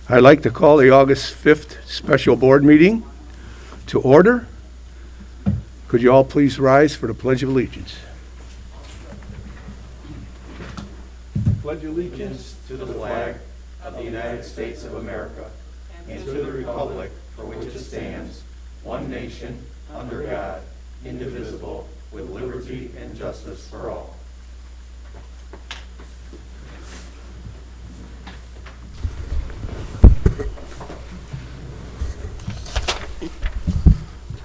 I'd like to call the August 5th special board meeting to order. Could you all please rise for the Pledge of Allegiance? Pledge allegiance to the flag of the United States of America and to the republic for which it stands, one nation, under God, indivisible, with liberty and justice for all.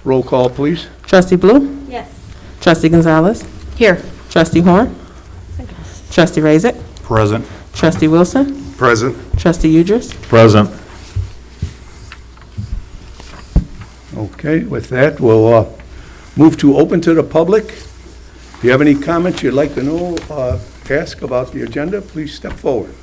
Roll call, please. Trustee Blue? Yes. Trustee Gonzalez? Here. Trustee Horn? Trustee Razik? Present. Trustee Wilson? Present. Trustee Udris? Present. Okay, with that, we'll move to open to the public. If you have any comments you'd like to know, ask about the agenda, please step forward.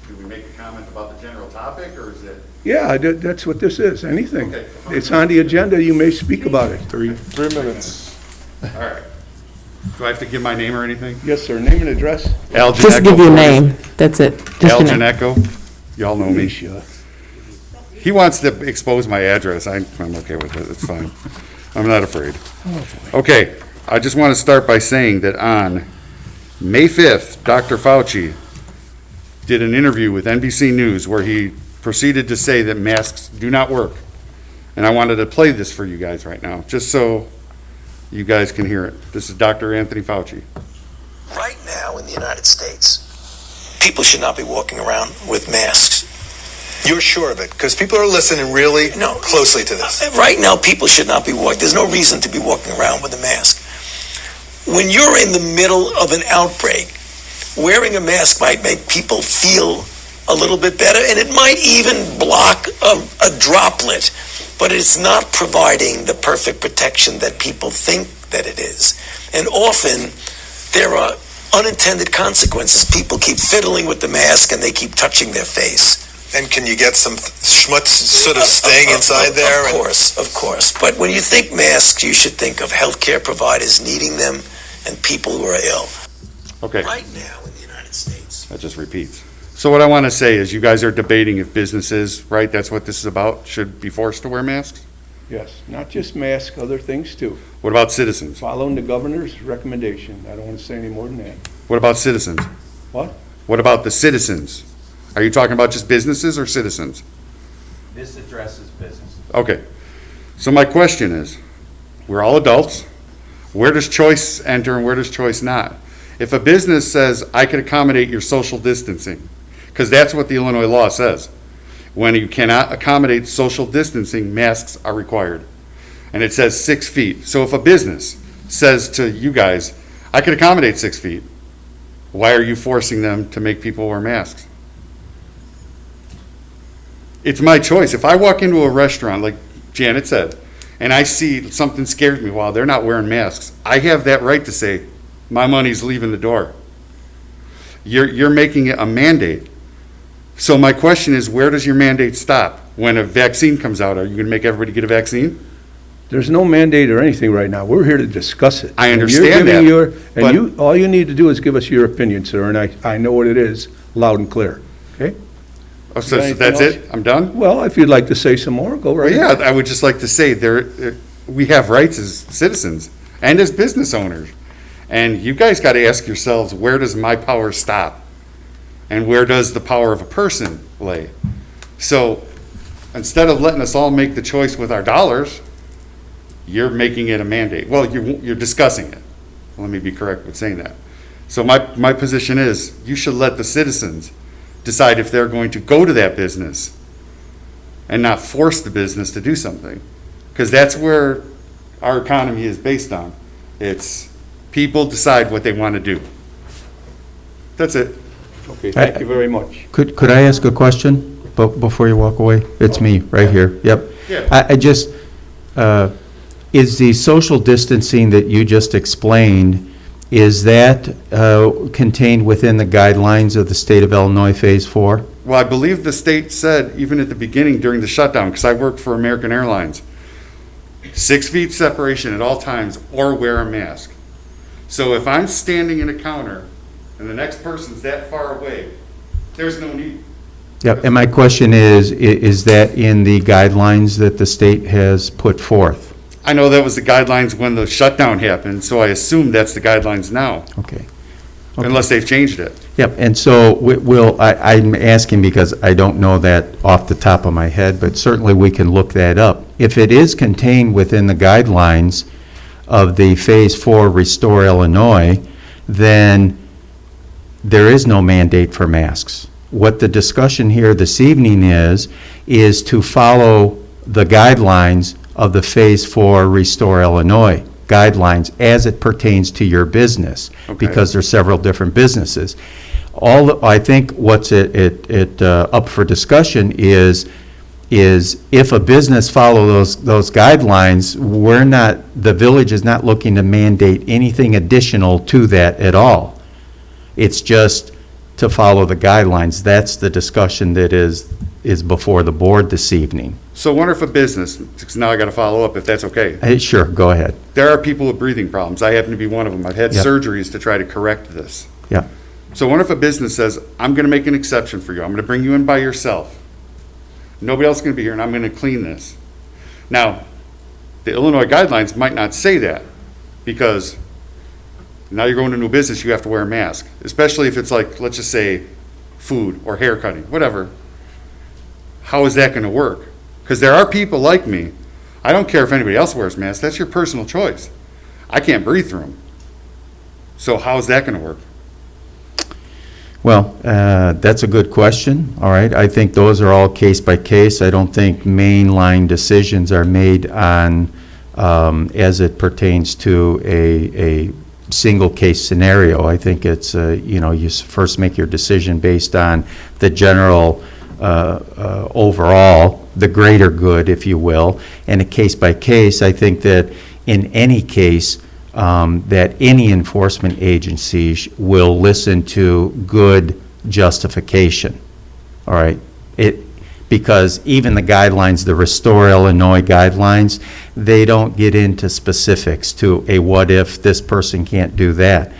Do we make a comment about the general topic, or is it? Yeah, that's what this is, anything. Okay. It's on the agenda, you may speak about it. 3 minutes. All right. Do I have to give my name or anything? Yes, sir, name and address. Al Just give your name. That's it. Just Al your name. Janeco. Y'all know me. Alicia. He wants to expose my address. I'm okay with it. It's fine. I'm not afraid. Okay, I just want to start by saying that on May 5th, Dr. Fauci did an interview with NBC News where he proceeded to say that masks do not work. And I wanted to play this for you guys right now, just so you guys can hear it. This is Dr. Anthony Fauci. Right now in the United States, people should not be walking around with masks. You're sure of it? Because people are listening really closely to this. Right now, people should not be walking. There's no reason to be walking around with a mask. When you're in the middle of an outbreak, wearing a mask might make people feel a little bit better, and it might even block a droplet, but it's not providing the perfect protection that people think that it is. And often, there are unintended consequences. People keep fiddling with the mask, and they keep touching their face. And can you get some schmutz sort of staying inside there? Of course. But when you think masks, you should think of healthcare providers needing them and people who are ill. Okay. Right now in the United States. That just repeats. So what I want to say is you guys are debating if businesses, right, that's what this is about, should be forced to wear masks? Yes, not just masks, other things too. What about citizens? Following the governor's recommendation. I don't want to say any more than that. What about citizens? What? What about the citizens? Are you talking about just businesses or citizens? This addresses businesses. Okay. So my question is, we're all adults. Where does choice enter and where does choice not? If a business says, I can accommodate your social distancing, because that's what the Illinois law says. When you cannot accommodate social distancing, masks are required. And it says 6 feet. So if a business says to you guys, I can accommodate 6 feet, why are you forcing them to make people wear masks? It's my choice. If I walk into a restaurant, like Janet said, and I see something scares me while they're not wearing masks, I have that right to say, my money's leaving the door. You're making it a mandate. So my question is, where does your mandate stop? When a vaccine comes out, are you going to make everybody get a vaccine? There's no mandate or anything right now. We're here to discuss it. I And understand you're that, giving but- all you need to do is give us your opinion, sir, and I know what it is, loud and clear. Okay? Oh, so Anything that's else? it? I'm done? Well, if you'd like to say some more, go right Well, ahead. yeah, I would just like to say we have rights as citizens and as business owners. And you guys got to ask yourselves, where does my power stop? And where does the power of a person lay? So instead of letting us all make the choice with our dollars, you're making it a mandate. Well, you're discussing it. Let me be correct with saying that. So my position is, you should let the citizens decide if they're going to go to that business and not force the business to do something. Because that's where our economy is based on. It's people decide what they want to do. That's it. Okay, thank you very much. Could I ask a question before you walk away? It's me, right here. Yep. Yeah. I just, is the social distancing that you just explained, is that contained within the guidelines of the state of Illinois Phase 4? Well, I believe the state said, even at the beginning during the shutdown, because I worked for American Airlines, 6 feet separation at all times or wear a mask. So if I'm standing in a counter and the next person's that far away, there's no need. Yep, and my question is that in the guidelines that the state has put forth? I know that was the guidelines when the shutdown happened, so I assume that's the guidelines now, Okay. unless they've changed it. Yep, and so I'm asking because I don't know that off the top of my head, but certainly we can look that up. If it is contained within the guidelines of the Phase 4 Restore Illinois, then there is no mandate for masks. What the discussion here this evening is to follow the guidelines of the Phase 4 Restore Illinois guidelines as it pertains to your business, Okay. because there's several different businesses. I think what's up for discussion is if a business follow those guidelines, the village is not looking to mandate anything additional to that at all. It's just to follow the guidelines. That's the discussion that is before the board this evening. So I wonder if a business, because now I got to follow up if that's okay. Hey, sure, go ahead. There are people with breathing problems. I happen to be one of them. I've had Yep. surgeries to try to correct this. Yeah, So I wonder if a business says, I'm going to make an exception for you. I'm going to bring you in by yourself. Nobody else is going to be here, and I'm going to clean this. Now, the Illinois guidelines might not say that, because now you're going to a new business, you have to wear a mask, especially if it's like, let's just say, food or hair cutting, whatever. How is that going to work? Because there are people like me. I don't care if anybody else wears masks. That's your personal choice. I can't breathe through them. So how is that going to work? well, that's a good question, all right. I think those are all case by case. I don't think mainline decisions are made on, as it pertains to a single case scenario. I think it's, you first make your decision based on the general overall, the greater good, if you will, and a case by case. I think that in any case, that any enforcement agency will listen to good justification, all right? Because even the guidelines, the Restore Illinois guidelines, they don't get into specifics to a what if this person can't do that.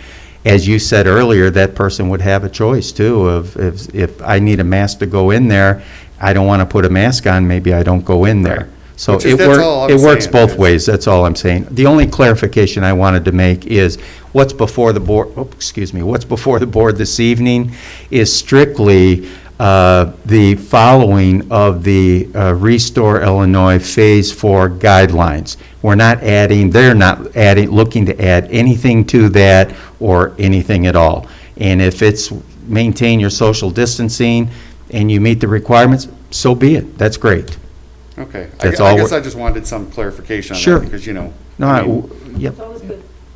As you said earlier, that person would have a choice too of if I need a mask to go in there, I don't want to put a mask on, maybe I don't go in there. Right. So That's all I'm it works saying, both is- ways, that's all I'm saying. The only clarification I wanted to make is what's before the board, what's before the board this evening is strictly the following of the Restore Illinois Phase 4 guidelines. They're not looking to add anything to that or anything at all. And if it's maintain your social distancing and you meet the requirements, so be it, that's great. Okay. That's I all guess we're- I just wanted some clarification on Sure. that, because, No, I mean, yep.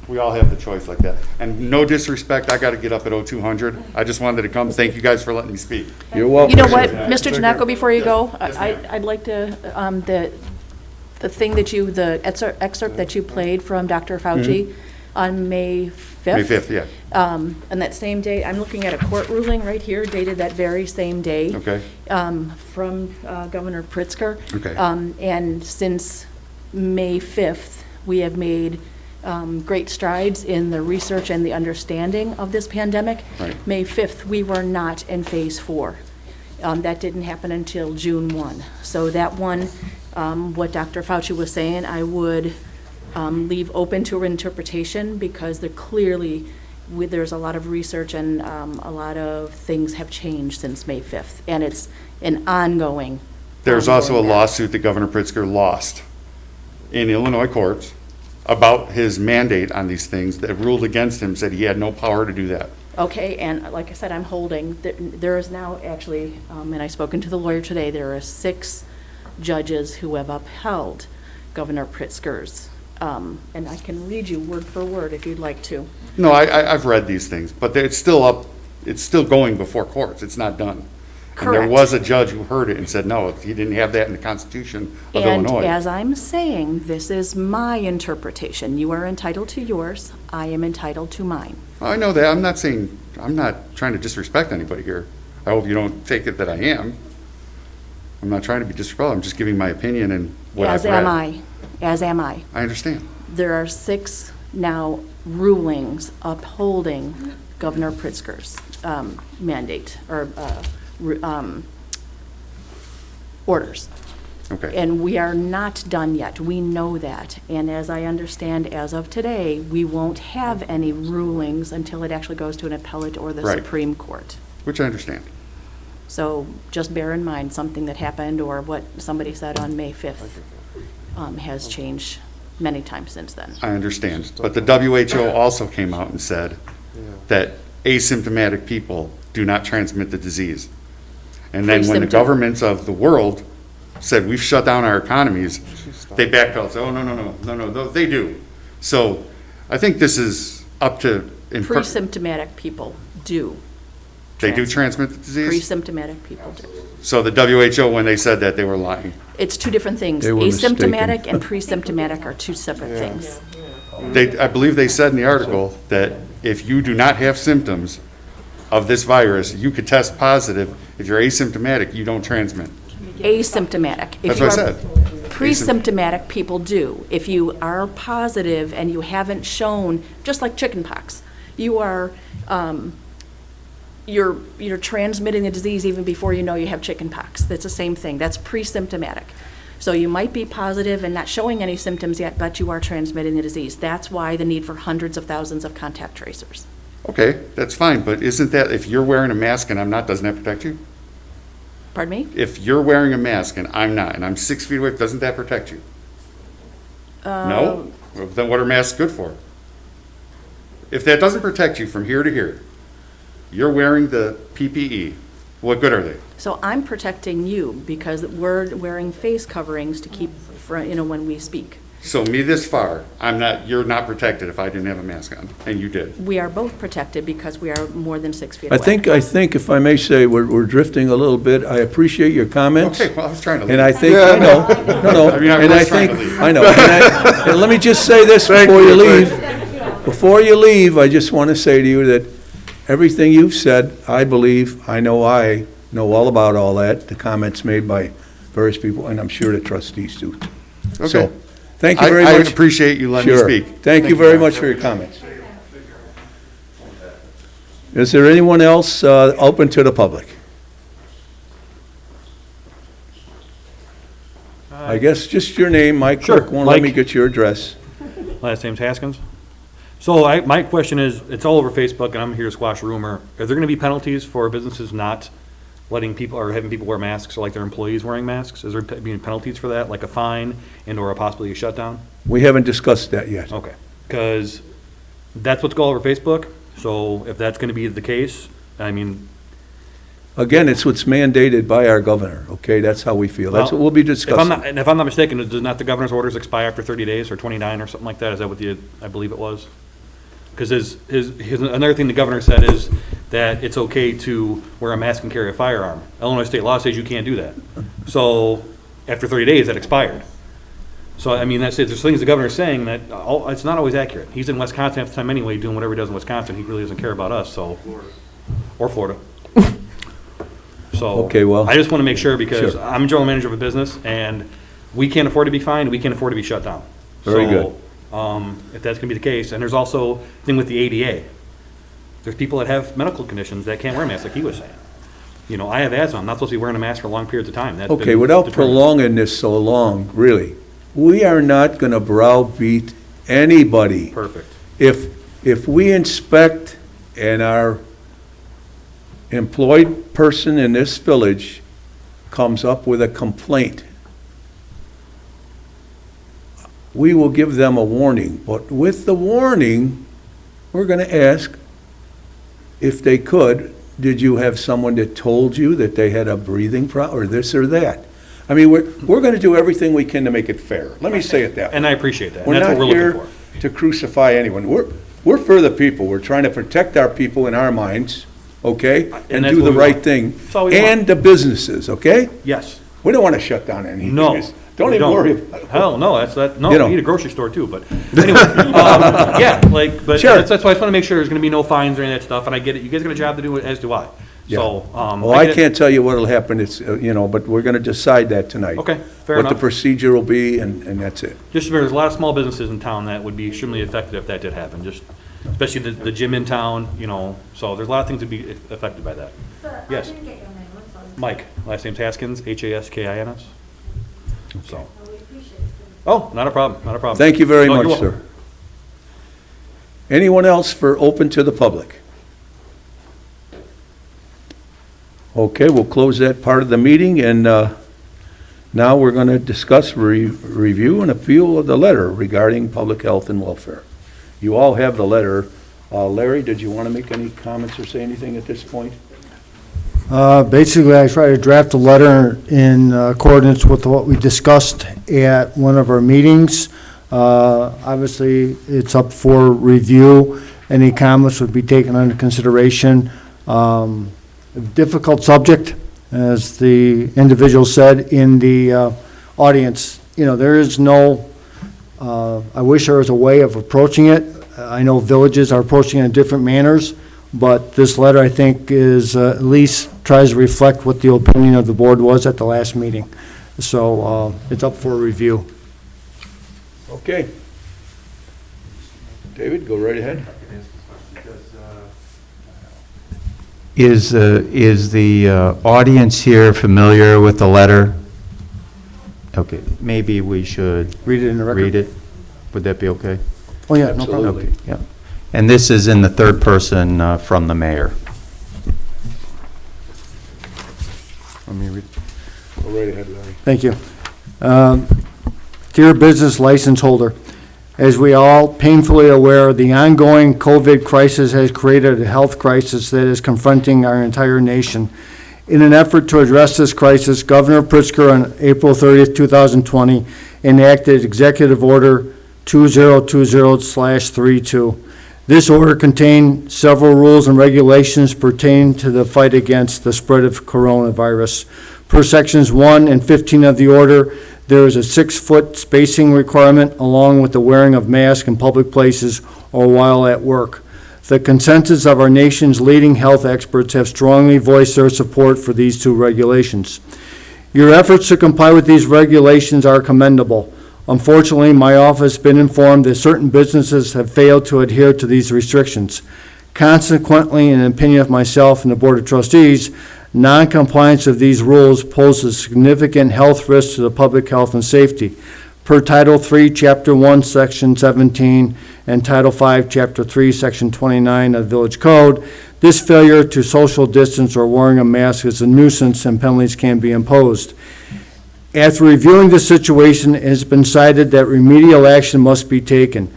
we all have the choice like that. And no disrespect, I got to get up at 0200. I just wanted to come. Thank you guys for letting me speak. You're welcome. You know what, Mr. Janako, before you go, I'd like to, the thing that the excerpt that you played from Dr. Fauci on May 5th. May 5th, yeah. And that same day, I'm looking at a court ruling right here dated that very same day. Okay. From Governor Pritzker. Okay. And since May 5th, we have made great strides in the research and the understanding of this pandemic. Right. May 5th, we were not in Phase 4. That didn't happen until June 1. So that one, what Dr. Fauci was saying, I would leave open to interpretation, because there's a lot of research and a lot of things have changed since May 5th. And it's an ongoing. There's also a ongoing matter. lawsuit that Governor Pritzker lost in Illinois courts about his mandate on these things that ruled against him, said he had no power to do that. Okay, and like I said, I'm holding, there is now actually, and I've spoken to the lawyer today, there are 6 judges who have upheld Governor Pritzker's, and I can read you word for word if you'd like to. No, I've read these things, but it's still going before courts. It's not done. And there Correct. was a judge who heard it and said, no, he didn't have that in the Constitution of And Illinois. as I'm saying, this is my interpretation. You are entitled to yours, I am entitled to mine. I know that. I'm not trying to disrespect anybody here. I hope you don't take it that I am. I'm not trying to be disrespectful. I'm just giving my opinion and what I've read. As am I. I understand. There are 6 now rulings upholding Governor Pritzker's mandate, or orders. Okay. And we are not done yet. We know that. And as I understand, as of today, we won't have any rulings until it actually goes to an appellate or the Right. Supreme Court. Which I understand. So just bear in mind, something that happened or what somebody said on May 5th has changed many times since then. I understand. But the WHO also came out and said that asymptomatic people do not transmit the disease. And then when the Presymptom- governments of the world said, we've shut down our economies, they backpedaled, said, oh, no, they do. So I think this is up to. Pre-symptomatic people do. They do transmit the disease? Pre-symptomatic people do. So the WHO, when they said that, they were lying. It's two different things. They were Asymptomatic and pre-symptomatic are two separate things. I believe they said in the article that if you do not have symptoms of this virus, you could test positive. If you're asymptomatic, you don't transmit. Asymptomatic. If That's you what I are said. Pre-symptomatic people do. If you are positive and you haven't shown, just like chickenpox, you are, you're transmitting the disease even before you know you have chickenpox. That's the same thing. That's pre-symptomatic. So you might be positive and not showing any symptoms yet, but you are transmitting the disease. That's why the need for hundreds of thousands of contact tracers. Okay, that's fine, but isn't that, if you're wearing a mask and I'm not, doesn't that protect you? Pardon me? If you're wearing a mask and I'm not, and I'm 6 feet away, doesn't that protect you? No? Well, then what are masks good for? If that doesn't protect you from here to here, you're wearing the PPE, what good are they? So I'm protecting you because we're wearing face coverings to keep, when we speak. So me this far, you're not protected if I didn't have a mask on, and you did. We are both protected because we are more than 6 feet away. I think if I may say, we're drifting a little bit. I appreciate your comments. Okay, well, I was trying to leave. And I think, I know, no, I mean, I and I was trying think, to leave. I know. And let me just say this before you leave. Before you leave, I just want to say to you that everything you've said, I believe, I know all about all that, the comments made by various people, and I'm sure the trustees do. Okay. So, thank you very I much. appreciate you letting me Sure. speak. Thank you very much for your comments. Is there anyone else open to the public? I guess just your name, my clerk won't let me Mike. get your address. Last name's Haskins. So my question is, it's all over Facebook, and I'm here to squash a rumor. Are there going to be penalties for businesses not letting people, or having people wear masks, or like their employees wearing masks? Is there being penalties for that, like a fine and/or possibly a shutdown? We haven't discussed that yet. Okay, because that's what's going over Facebook. So if that's going to be the case, I mean, Again, it's what's mandated by our governor, okay? That's how we feel. That's what we'll be if I'm not, discussing. and if I'm not mistaken, does not the governor's orders expire after 30 days or 29 or something like that? Is that what I believe it was? Because another thing the governor said is that it's okay to wear a mask and carry a firearm. Illinois state law says you can't do that. So after 30 days, that expired. So, I mean, that's it. There's things the governor's saying that it's not always accurate. He's in Wisconsin at the time anyway, doing whatever he does in Wisconsin. He really doesn't care about us, so. Or Florida. So. Okay, well. I just want to make sure because Sure. I'm general manager of a business and we can't afford to be fined, we can't afford to be shut down. Very So, if that's going to be the case, and there's also a thing with the ADA. There's people that have medical conditions that can't wear masks, like he was saying. You know, I have asthma, I'm not supposed to be wearing a mask for long periods of time. That's Okay, been without determined. prolonging this so long, really, we are not going to browbeat anybody. Perfect. If we inspect and our employed person in this village comes up with a complaint, we will give them a warning. But with the warning, we're going to ask if they could, did you have someone that told you that they had a breathing problem, or this or that? I mean, we're going to do everything we can to make it fair. Let me say it that way. And I appreciate that. And We're that's what not we're here looking for. to crucify anyone. We're for the people. We're trying to protect our people in our minds, okay? And that's do what the we right want. thing. That's all we want. And the businesses, okay? Yes. We don't want to shut down anything. No. Don't we even worry about it. Hell, no, no, You know. we need a grocery store too, but anyway, yeah, like, but Sure. that's why I just want to make sure there's going to be no fines or any of that stuff, and I get it. You guys got a job to do, as do I. So, Well, I get it. can't tell you what'll happen, it's, but we're going to decide that tonight. Okay, fair What the enough. procedure will be, and that's it. Just remember, there's a lot of small businesses in town that would be extremely affected if that did happen. Just especially the gym in town, you know, so there's a lot of things to be affected by that. Sir, Yes. I didn't get your name, I'm sorry. Mike, last name's Haskins, Haskins. So, Oh, we appreciate it. oh, not a problem, not a problem. Thank you very No, you're much, welcome. sir. Anyone else for open to the public? Okay, we'll close that part of the meeting, and now we're going to discuss review and appeal of the letter regarding public health and welfare. You all have the letter. Larry, did you want to make any comments or say anything at this point? Basically, I tried to draft a letter in accordance with what we discussed at one of our meetings. Obviously, it's up for review. Any comments would be taken under consideration. A difficult subject, as the individual said in the audience. You know, there is no, I wish there was a way of approaching it. I know villages are approaching it in different manners, but this letter, I think, is at least tries to reflect what the opinion of the board was at the last meeting. So it's up for review. Okay. David, go right ahead. Is the audience here familiar with the letter? Okay, maybe we should Read it in the record. read it. Would that be okay? Oh, yeah, no problem. Absolutely. Okay, yeah. And this is in the third person from the mayor. Let me read. Go right ahead, Larry. Thank you. Dear business license holder, as we all painfully aware, the ongoing COVID crisis has created a health crisis that is confronting our entire nation. In an effort to address this crisis, Governor Pritzker on April 30th, 2020, enacted Executive Order 2020/32. This order contained several rules and regulations pertaining to the fight against the spread of coronavirus. Per sections 1 and 15 of the order, there is a 6-foot spacing requirement along with the wearing of masks in public places or while at work. The consensus of our nation's leading health experts have strongly voiced their support for these two regulations. Your efforts to comply with these regulations are commendable. Unfortunately, my office has been informed that certain businesses have failed to adhere to these restrictions. Consequently, in the opinion of myself and the Board of Trustees, non-compliance of these rules poses significant health risks to the public health and safety. Per Title III, Chapter 1, Section 17, and Title V, Chapter 3, Section 29 of the Village Code, this failure to social distance or wearing a mask is a nuisance and penalties can be imposed. After reviewing the situation, it has been decided that remedial action must be taken.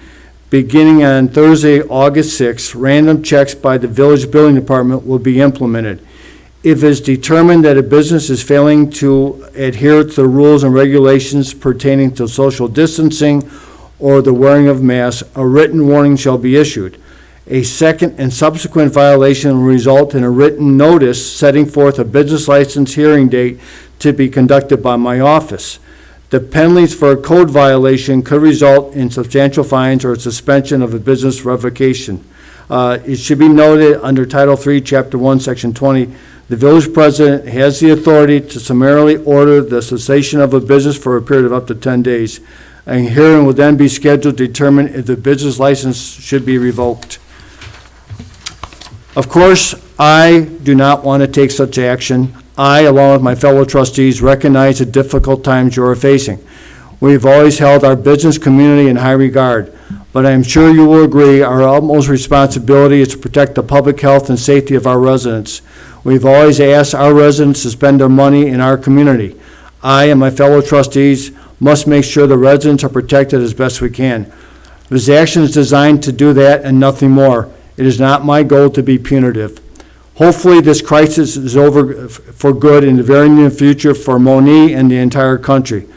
Beginning on Thursday, August 6th, random checks by the Village Building Department will be implemented. If it is determined that a business is failing to adhere to the rules and regulations pertaining to social distancing or the wearing of masks, a written warning shall be issued. A second and subsequent violation will result in a written notice setting forth a business license hearing date to be conducted by my office. The penalties for a code violation could result in substantial fines or suspension of a business revocation. It should be noted under Title III, Chapter 1, Section 20, the village president has the authority to summarily order the cessation of a business for a period of up to 10 days. A hearing will then be scheduled to determine if the business license should be revoked. Of course, I do not want to take such action. I, along with my fellow trustees, recognize the difficult times you are facing. We've always held our business community in high regard, but I am sure you will agree our utmost responsibility is to protect the public health and safety of our residents. We've always asked our residents to spend their money in our community. I and my fellow trustees must make sure the residents are protected as best we can. This action is designed to do that and nothing more. It is not my goal to be punitive. Hopefully, this crisis is over for good in the very near future for Monee and the entire country.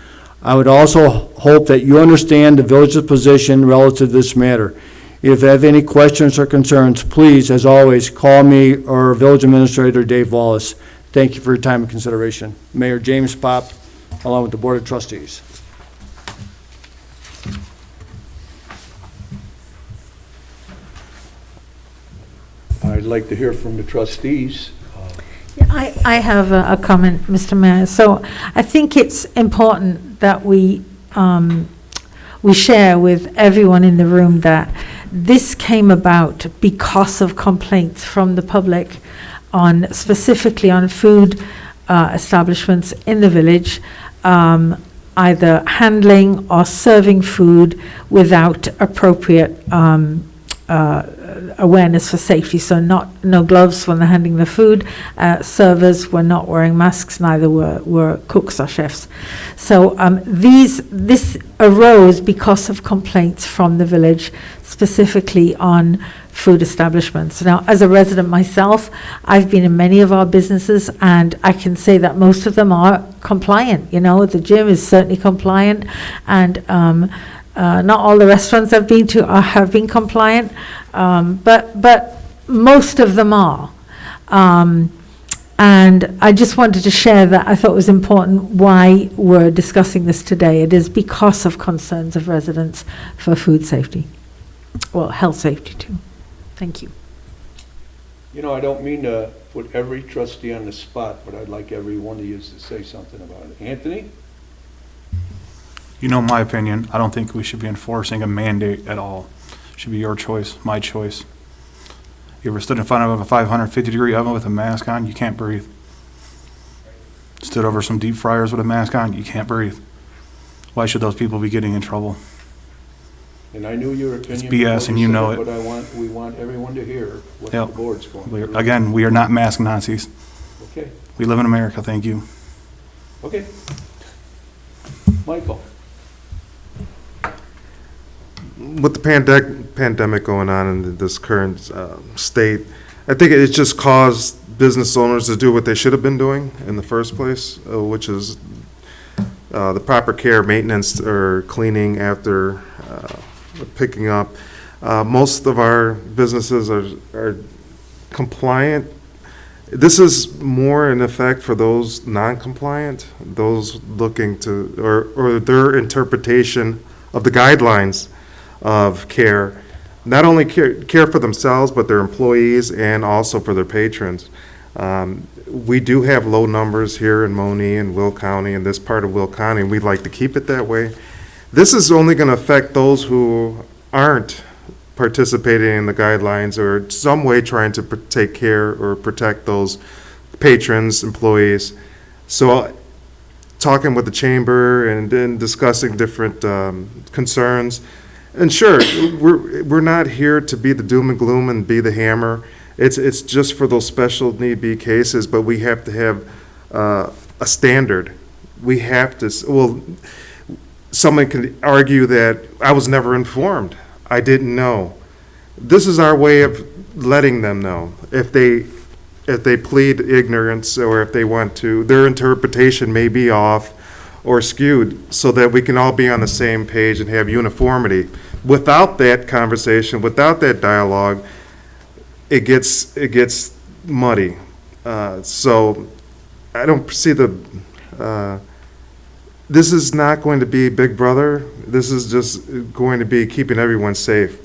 I would also hope that you understand the village's position relative to this matter. If you have any questions or concerns, please, as always, call me or Village Administrator Dave Wallace. Thank you for your time and consideration. Mayor James Pop, along with the Board of Trustees. I'd like to hear from the trustees. I have a comment, Mr. Mayor. So I think it's important that we share with everyone in the room that this came about because of complaints from the public specifically on food establishments in the village, either handling or serving food without appropriate awareness for safety. So no gloves when they're handling the food. Servers were not wearing masks, neither were cooks or chefs. So this arose because of complaints from the village, specifically on food establishments. Now, as a resident myself, I've been in many of our businesses, and I can say that most of them are compliant. You know, the gym is certainly compliant, and not all the restaurants I've been to have been compliant, but most of them are. And I just wanted to share that I thought it was important why we're discussing this today. It is because of concerns of residents for food safety, well, health safety too. Thank you. You know, I don't mean to put every trustee on the spot, but I'd like every one of you to say something about it. Anthony? You know my opinion. I don't think we should be enforcing a mandate at all. It should be your choice, my choice. You ever stood in front of a 550-degree oven with a mask on? You can't breathe. Stood over some deep fryers with a mask on? You can't breathe. Why should those people be getting in trouble? And I knew your opinion. It's BS and you know it. But we want everyone to hear what the Yep. board's going through. Again, we are not mask Nazis. Okay, We live in America, thank you. okay. Michael? With the pandemic going on in this current state, I think it just caused business owners to do what they should have been doing in the first place, which is the proper care, maintenance, or cleaning after picking up. Most of our businesses are compliant. This is more in effect for those non-compliant, those looking to, or their interpretation of the guidelines of care, not only care for themselves, but their employees and also for their patrons. We do have low numbers here in Monee and Will County, in this part of Will County, and we'd like to keep it that way. This is only going to affect those who aren't participating in the guidelines or some way trying to take care or protect those patrons, employees. So talking with the chamber and then discussing different concerns. And sure, we're not here to be the doom and gloom and be the hammer. It's just for those special need be cases, but we have to have a standard. We have to, well, someone can argue that I was never informed. I didn't know. This is our way of letting them know. If they plead ignorance or if they want to, their interpretation may be off or skewed, so that we can all be on the same page and have uniformity. Without that conversation, without that dialogue, it gets muddy. So I don't see this is not going to be Big Brother. This is just going to be keeping everyone safe.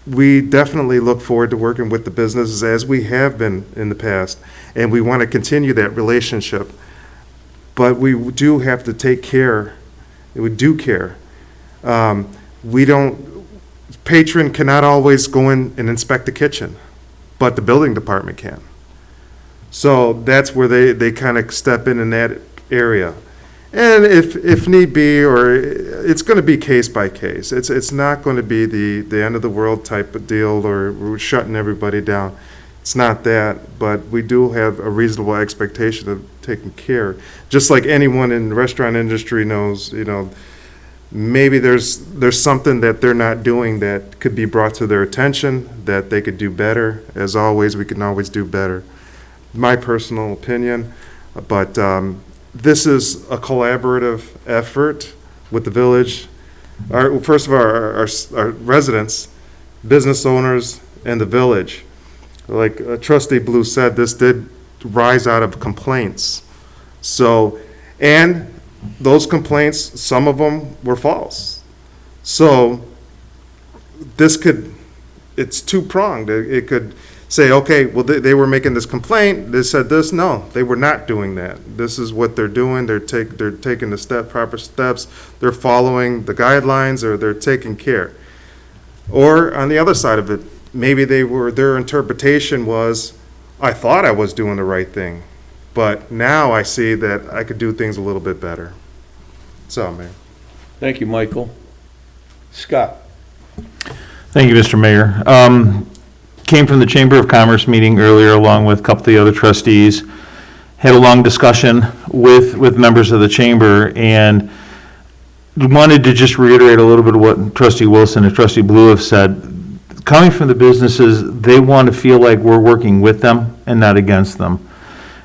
We definitely look forward to working with the businesses as we have been in the past, and we want to continue that relationship. But we do have to take care. We do care. Patron cannot always go in and inspect the kitchen, but the building department can. So that's where they kind of step in that area. And if need be, or it's going to be case by case. It's not going to be the end of the world type of deal, or we're shutting everybody down. It's not that, but we do have a reasonable expectation of taking care. Just like anyone in the restaurant industry knows, maybe there's something that they're not doing that could be brought to their attention, that they could do better. As always, we can always do better. My personal opinion, but this is a collaborative effort with the village. First of all, our residents, business owners, and the village. Like Trustee Blue said, this did rise out of complaints. So, and those complaints, some of them were false. So it's two-pronged. It could say, okay, well, they were making this complaint, they said this. No, they were not doing that. This is what they're doing. They're taking the proper steps. They're following the guidelines, or they're taking care. Or on the other side of it, maybe their interpretation was, I thought I was doing the right thing, but now I see that I could do things a little bit better. So, Mayor. Thank you, Michael. Scott? Thank you, Mr. Mayor. Came from the Chamber of Commerce meeting earlier, along with a couple of the other trustees. Had a long discussion with members of the chamber, and wanted to just reiterate a little bit of what Trustee Wilson and Trustee Blue have said. Coming from the businesses, they want to feel like we're working with them and not against them.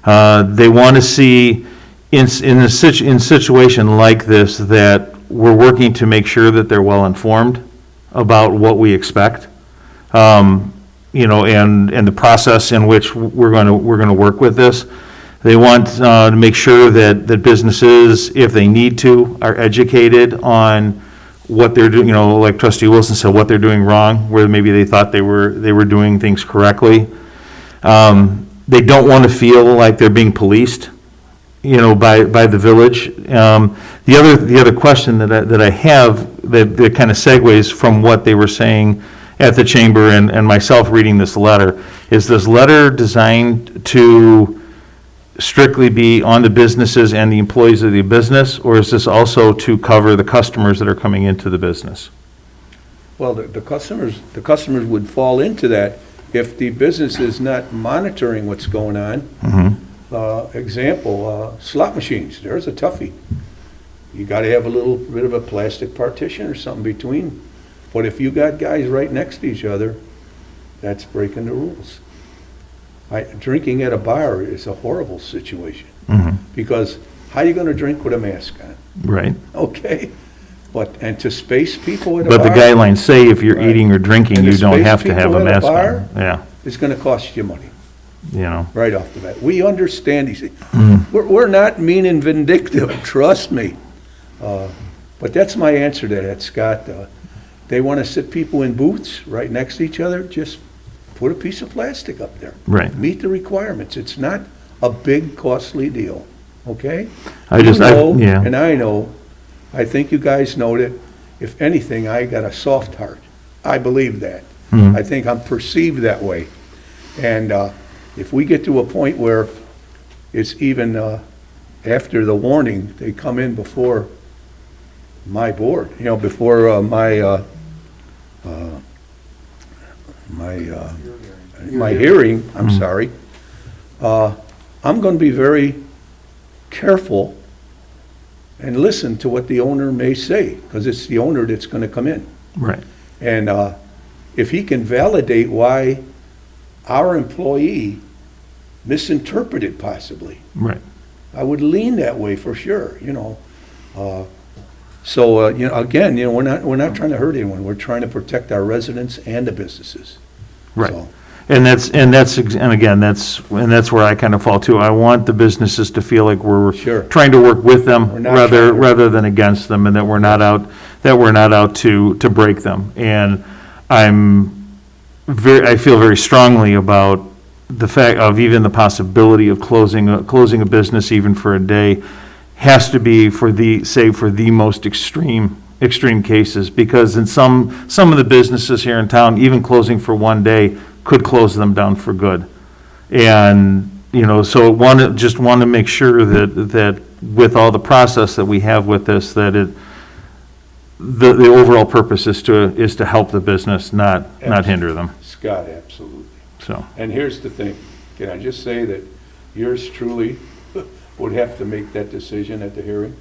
They want to see in a situation like this that we're working to make sure that they're well informed about what we expect, and the process in which we're going to work with this. They want to make sure that businesses, if they need to, are educated on what they're doing, like Trustee Wilson said, what they're doing wrong, where maybe they thought they were doing things correctly. They don't want to feel like they're being policed, by the village. The other question that I have that kind of segues from what they were saying at the chamber and myself reading this letter, is this letter designed to strictly be on the businesses and the employees of the business, or is this also to cover the customers that are coming into the business? Well, the customers would fall into that if the business is not monitoring what's going on. Example, slot machines, there's a toughie. You gotta have a little bit of a plastic partition or something between. But if you got guys right next to each other, that's breaking the rules. Drinking at a bar is a horrible situation, because how are you gonna drink with a mask on? Right. Okay, and to space people at a bar. But the guidelines say if you're Right. eating or drinking, And you to don't space have to have people a at mask bar on. Yeah, It's gonna cost you money, you know. right off the bat. We understand these things. We're not mean and vindictive, trust me. But that's my answer to that, Scott. They wanna sit people in booths right next to each other, just put a piece of plastic up there. Right. Meet the requirements. It's not a big, costly deal, okay? I And I know, I think you guys know that, if anything, I got a soft heart. I believe that. I think I'm perceived that way. And if we get to a point where it's even after the warning, they come in before my board, before my hearing, I'm sorry, I'm going to be very careful and listen to what the owner may say, because it's the owner that's going to come in. Right. And if he can validate why our employee misinterpreted possibly, Right. I would lean that way for sure, So, again, we're not trying to hurt anyone. We're trying to protect our residents and the businesses. Right. So, And that's where I kind of fall too. I want the businesses to feel like we're Sure. trying to work with them We're not trying to- rather than against them, and that we're not out to break them. And I feel very strongly about the fact of even the possibility of closing a business even for a day has to be for the most extreme cases, because in some of the businesses here in town, even closing for one day could close them down for good. And, so just want to make sure that with all the process that we have with this, that the overall purpose is to help the business, not hinder them, Scott, absolutely. so. And here's the thing, can I just say that yours truly would have to make that decision at the hearing?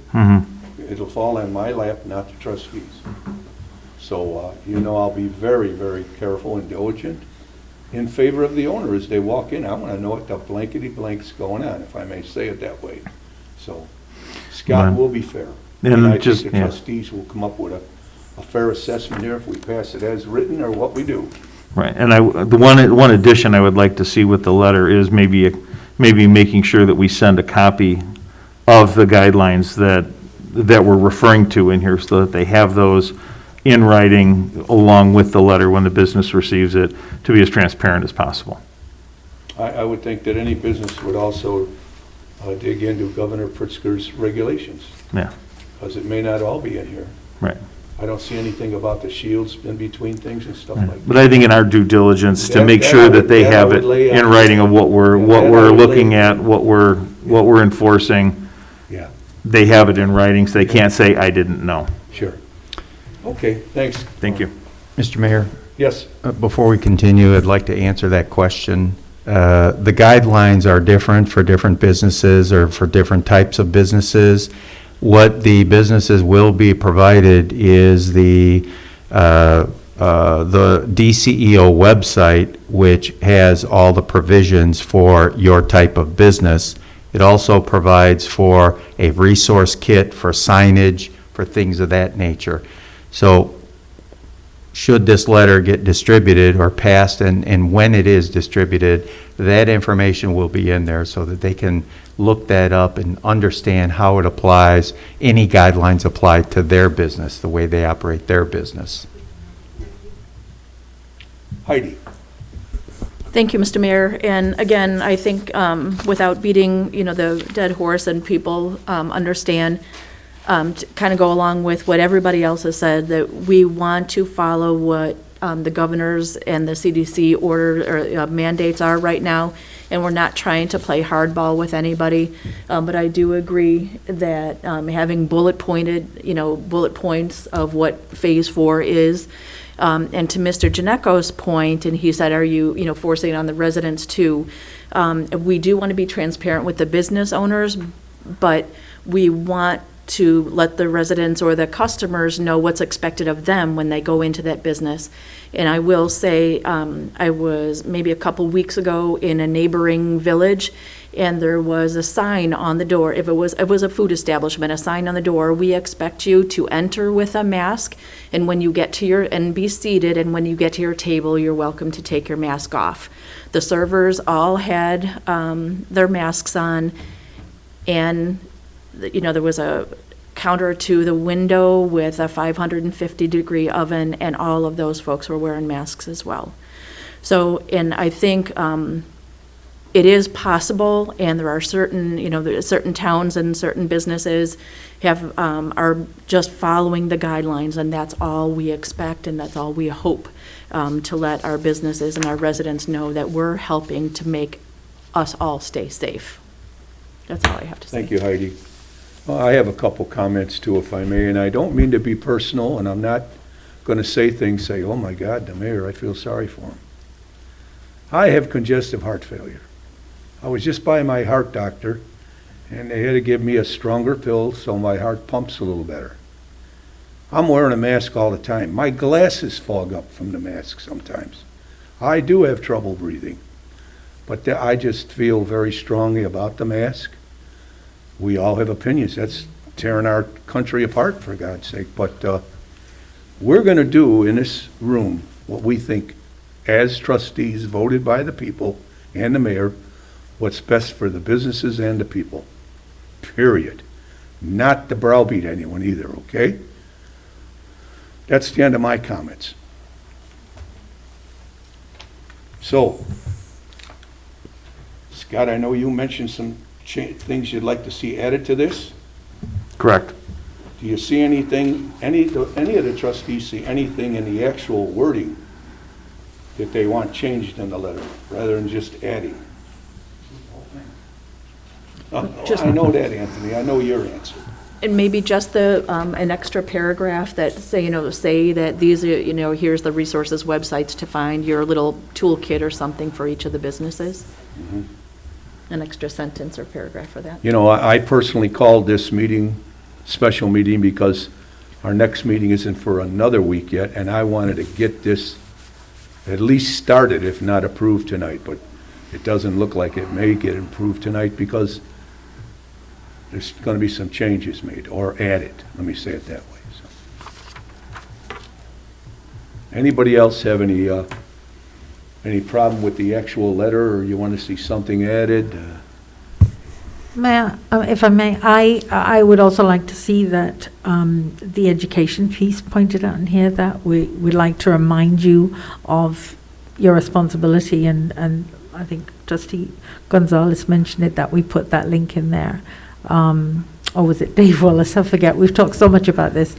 It'll fall on my lap, not the trustees. So, I'll be very, very careful and diligent in favor of the owner as they walk in. I want to know what the blankety-blank's going on, if I may say it that way. So, Scott Right. will be fair. And And I think just- the yeah. trustees will come up with a fair assessment here if we pass it as written or what we do. Right, and the one addition I would like to see with the letter is maybe making sure that we send a copy of the guidelines that we're referring to in here, so that they have those in writing along with the letter when the business receives it, to be as transparent as possible. I would think that any business would also dig into Governor Pritzker's regulations, Yeah, because it may not all be in here. right. I don't see anything about the shields in between things and stuff like that. But I think in our due diligence, to That- make that sure I that would- they that I have would it lay in on- writing of what we're Yeah, that I would looking lay- at, what we're enforcing, Yeah, they have it in writing, so they can't say, I didn't know. sure. Okay, thanks. Thank you. Mr. Mayor, Yes, before we continue, I'd like to answer that question. The guidelines are different for different businesses or for different types of businesses. What the businesses will be provided is the DCEO website, which has all the provisions for your type of business. It also provides for a resource kit for signage, for things of that nature. So should this letter get distributed or passed, and when it is distributed, that information will be in there so that they can look that up and understand how it applies, any guidelines apply to their business, the way they operate their business. Heidi. Thank you, Mr. Mayor. And again, I think without beating, the dead horse, and people understand, to kind of go along with what everybody else has said, that we want to follow what the governors and the CDC order or mandates are right now, and we're not trying to play hardball with anybody. But I do agree that having bullet points of what Phase 4 is. And to Mr. Janeco's point, and he said, are you, forcing it on the residents too? We do want to be transparent with the business owners, but we want to let the residents or the customers know what's expected of them when they go into that business. And I will say, I was maybe a couple weeks ago in a neighboring village, and there was a sign on the door. It was a food establishment, a sign on the door: we expect you to enter with a mask, and when you get to and be seated, and when you get to your table, you're welcome to take your mask off. The servers all had their masks on, and there was a counter to the window with a 550-degree oven, and all of those folks were wearing masks as well. So, and I think it is possible, and there are certain towns and certain businesses are just following the guidelines, and that's all we expect, and that's all we hope, to let our businesses and our residents know that we're helping to make us all stay safe. That's all I have to say. Thank you, Heidi. Well, I have a couple comments too, if I may, and I don't mean to be personal, and I'm not going to say, oh my God, the mayor, I feel sorry for him. I have congestive heart failure. I was just by my heart doctor, and they had to give me a stronger pill so my heart pumps a little better. I'm wearing a mask all the time. My glasses fog up from the mask sometimes. I do have trouble breathing, but I just feel very strongly about the mask. We all have opinions. That's tearing our country apart, for God's sake. But we're going to do in this room what we think, as trustees voted by the people and the mayor, what's best for the businesses and the people, period. Not to browbeat anyone either, okay? That's the end of my comments. So, Scott, I know you mentioned some things you'd like to see added to this. Correct. Do you see anything, any of the trustees see anything in the actual wording that they want changed in the letter, rather than just adding? I know that, Anthony. I know your answer. And maybe just an extra paragraph that say that these are, here's the resources websites to find your little toolkit or something for each of the businesses. Mm-hmm. An extra sentence or paragraph for that. I personally called this meeting, special meeting, because our next meeting isn't for another week yet, and I wanted to get this at least started, if not approved tonight, but it doesn't look like it may get approved tonight because there's going to be some changes made or added. Let me say it that way. So. Anybody else have any problem with the actual letter, or you want to see something added? If I may, I would also like to see that the education piece pointed out in here, that we'd like to remind you of your responsibility, and I think Trustee Gonzalez mentioned it, that we put that link in there. or was it Dave Wallace? I forget. We've talked so much about this.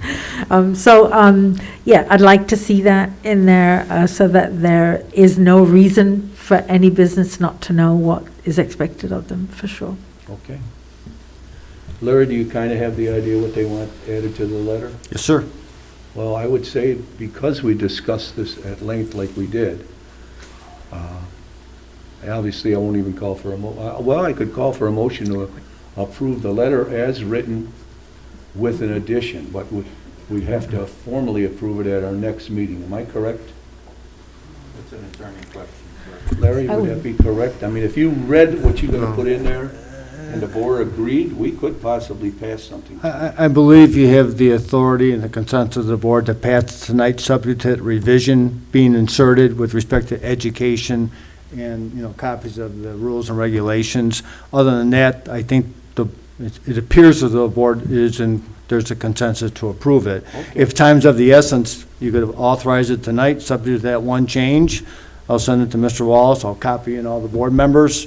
Yeah, I'd like to see that in there so that there is no reason for any business not to know what is expected of them, for sure. Okay. Larry, do you kind of have the idea what they want added to the letter? Yes, sir. Well, I would say because we discussed this at length like we did, obviously I won't even call for well, I could call for a motion to approve the letter as written with an addition, but we have to formally approve it at our next meeting. Am I correct? That's an attorney question. Larry, would that be correct? I mean, if you read what you're going to put in there and the board agreed, we could possibly pass something. I believe you have the authority and the consensus of the board to pass tonight, subject to revision being inserted with respect to education and, copies of the rules and regulations. Other than that, I think it appears that the board is there's a consensus to approve it. Okay. If time's of the essence, you could have authorized it tonight, subject to that one change. I'll send it to Mr. Wallace, I'll copy in all the board members,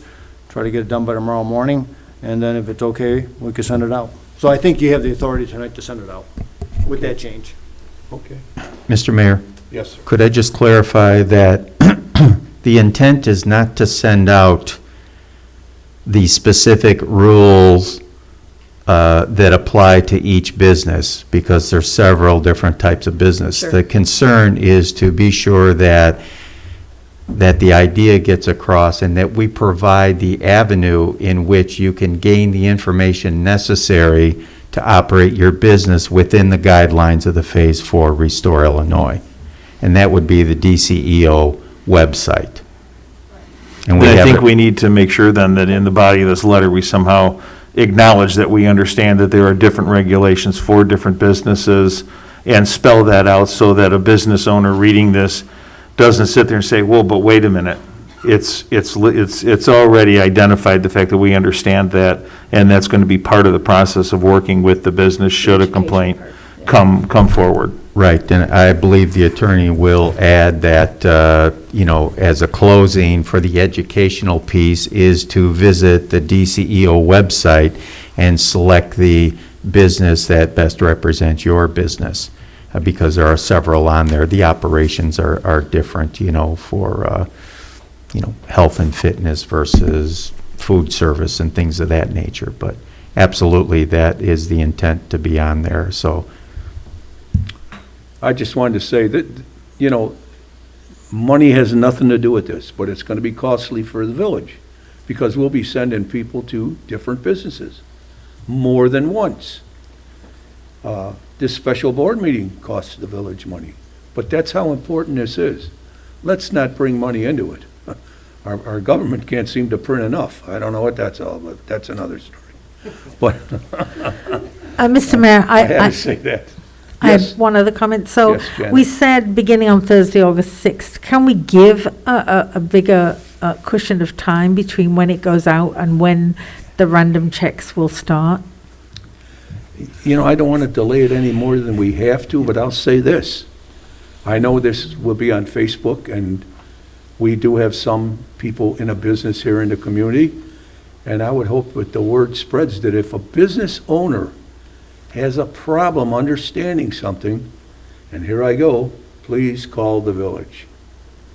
try to get it done by tomorrow morning, and then if it's okay, we can send it out. So I think you have the authority tonight to send it out with that change. Okay. Mr. Mayor, Yes, sir. could I just clarify that the intent is not to send out the specific rules that apply to each business, because there's several different types of business. Sure. The concern is to be sure that the idea gets across and that we provide the avenue in which you can gain the information necessary to operate your business within the guidelines of the Phase 4 Restore Illinois. And that would be the DCEO website. And I have think it- we need to make sure then that in the body of this letter, we somehow acknowledge that we understand that there are different regulations for different businesses and spell that out so that a business owner reading this doesn't sit there and say, well, but wait a minute. It's already identified the fact that we understand that, and that's going to be part of the process of working with the business should a complaint come forward. Right, and I believe the attorney will add that, as a closing for the educational piece is to visit the DCEO website and select the business that best represents your business, because there are several on there. The operations are different, for, health and fitness versus food service and things of that nature. But absolutely, that is the intent to be on there, so. I just wanted to say that, money has nothing to do with this, but it's going to be costly for the village because we'll be sending people to different businesses more than once. This special board meeting costs the village money, but that's how important this is. Let's not bring money into it. Our government can't seem to print enough. I don't know what that's all about. That's another story. But Mr. Mayor, I had to say that. I Yes. have one other comment. So Yes, Janet. we said beginning on Thursday, August 6th. Can we give a bigger cushion of time between when it goes out and when the random checks will start? I don't want to delay it any more than we have to, but I'll say this. I know this will be on Facebook, and we do have some people in a business here in the community, and I would hope that the word spreads that if a business owner has a problem understanding something, and here I go, please call the village.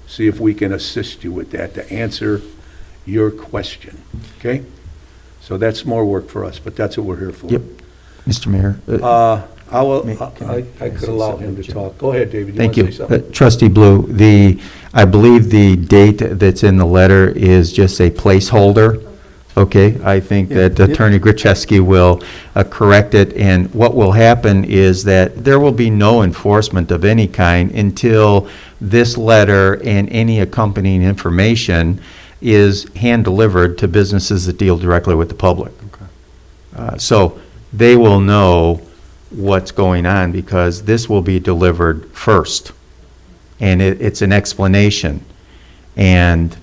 See if we can assist you with that to answer your question, okay? So that's more work for us, but that's what we're here for. Yep. Mr. Mayor. I could allow him to talk. Go ahead, David. Thank You you. want to say something? Trustee Blue, I believe the date that's in the letter is just a placeholder. Okay, I think that Attorney Grichewski will correct it, and what will happen is that there will be no enforcement of any kind until this letter and any accompanying information is hand-delivered to businesses that deal directly with the public. So they will know what's going on because this will be delivered first, and it's an explanation. And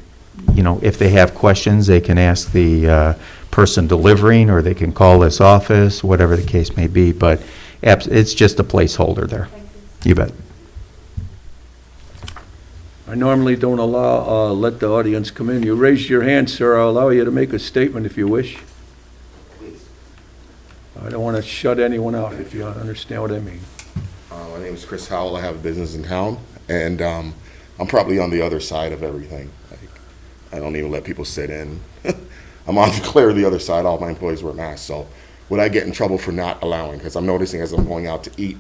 if they have questions, they can ask the person delivering, or they can call this office, whatever the case may be, but it's just a placeholder there. You bet. I normally don't let the audience come in. You raised your hand, sir. I'll allow you to make a statement if you wish. I don't want to shut anyone out, if you understand what I mean. My name is Chris Howell. I have a business in town, and I'm probably on the other side of everything. Like, I don't even let people sit in. I'm on clear the other side. All my employees wear masks. So would I get in trouble for not allowing? Because I'm noticing as I'm going out to eat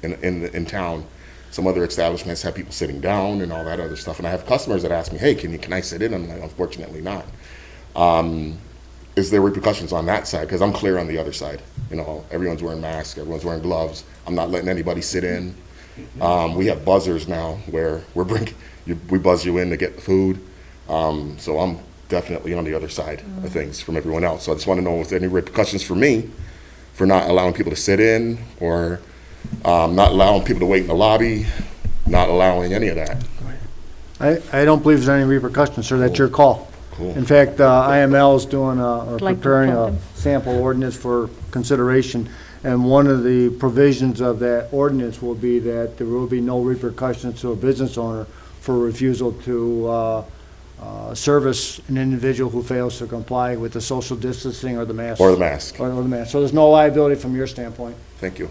in town, some other establishments have people sitting down and all that other stuff. And I have customers that ask me, hey, can I sit in? I'm like, unfortunately not. Is there repercussions on that side? Because I'm clear on the other side. You know, everyone's wearing masks, everyone's wearing gloves. I'm not letting anybody sit in. We have buzzers now where we buzz you in to get the food. So I'm definitely on the other side of things from everyone else. So I just want to know if there are any repercussions for me for not allowing people to sit in, or not allowing people to wait in the lobby, not allowing any of that. I don't believe there's any repercussions, sir. That's your call. Cool. In fact, IML is doing, or Like to preparing plug a them. sample ordinance for consideration. And one of the provisions of that ordinance will be that there will be no repercussions to a business owner for refusal to service an individual who fails to comply with the social distancing or the mask. Or the mask. Or the mask. So there's no liability from your standpoint. Thank you.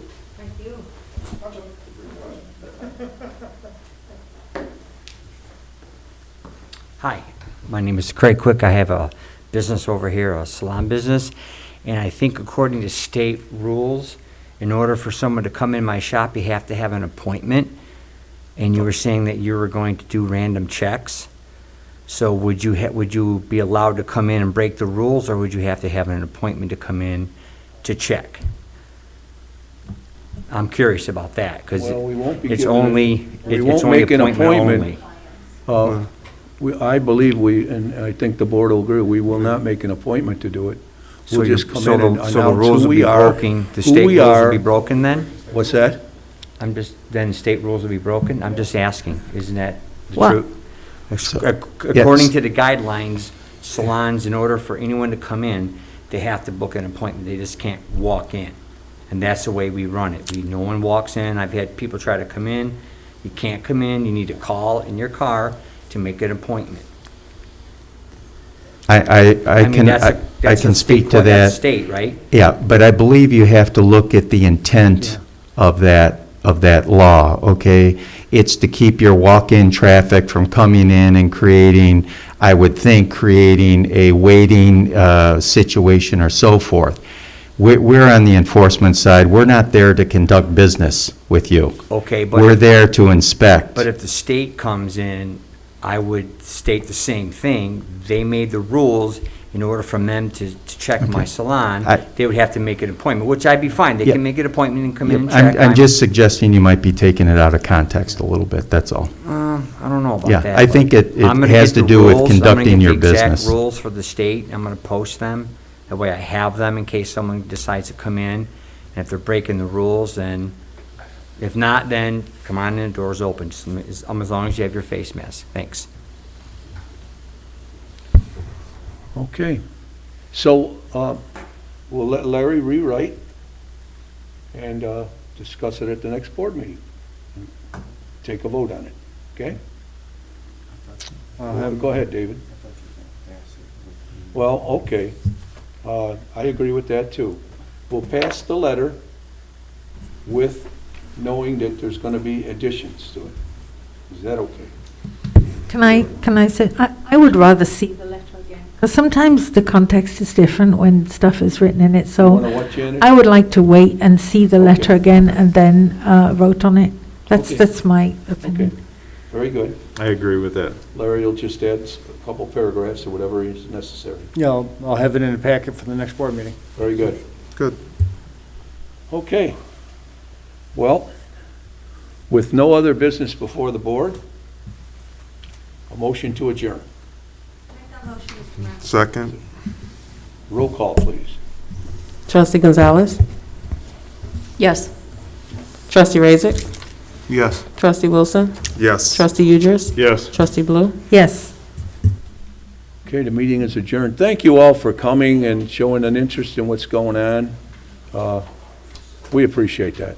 Hi, my name is Craig Quick. I have a business over here, a salon business, and I think according to state rules, in order for someone to come in my shop, you have to have an appointment. And you were saying that you were going to do random checks. So would you be allowed to come in and break the rules, or would you have to have an appointment to come in to check? I'm curious about that, because Well, we won't be it's giving- only, we it's won't only make an appointment appointment. only. I believe and I think the board will agree, we will not make an appointment to do it. So We'll you- just come so in the- and so the announce rules who will we be are. broken, the who state we rules will are. be broken then? What's that? Then state rules will be broken? I'm just asking, isn't that the Well- truth? According to the guidelines, salons, in order for anyone to come in, they have to book an appointment. They just can't walk in. And that's the way we run it. No one walks in. I've had people try to come in. You can't come in. You need to call in your car to make an appointment. I mean, can, that's a- I that's a can state speak to court- that. that's state, right? Yeah, but I believe you have to look at the intent of that law, okay? It's to keep your walk-in traffic from coming in and creating, I would think, creating a waiting situation or so forth. We're on the enforcement side. We're not there to conduct business with you. Okay, but. We're there to inspect. But if the state comes in, I would state the same thing. They made the rules in order for them to check my salon. They would have to make an appointment, which I'd be fine. They Yeah. can make an appointment and come in and check. I'm just suggesting you might be taking it out of context a little bit, that's all. I don't know about Yeah, that. I but think it I'm gonna has get to the do with rules. conducting your I'm gonna get the business. exact rules for the state. I'm gonna post them. That way I have them in case someone decides to come in. And if they're breaking the rules, then, if not, then come on in, the door's open. Just as long as you have your face mask. Thanks. Okay. So, we'll let Larry rewrite and discuss it at the next board meeting. Take a vote on it, okay? Go ahead, David. Well, okay. I agree with that, too. We'll pass the letter with knowing that there's going to be additions to it. Is that okay? Can I say, I would rather see the letter again. Because sometimes the context is different when stuff is written in it, You so wanna what, Janet? I would like to wait and see the letter Okay. again and then vote on it. Okay. That's my Okay, opinion. very good. I agree with that. Larry will just add a couple paragraphs or whatever is necessary. Yeah, I'll have it in the packet for the next board meeting. Very good. Good. Okay. Well, with no other business before the board, a motion to adjourn. Second? Roll call, please. Trustee Gonzalez? Yes. Trustee Razik? Yes. Trustee Wilson? Yes. Trustee Udris? Yes. Trustee Blue? Yes. Okay, the meeting is adjourned. Thank you all for coming and showing an interest in what's going on. We appreciate that.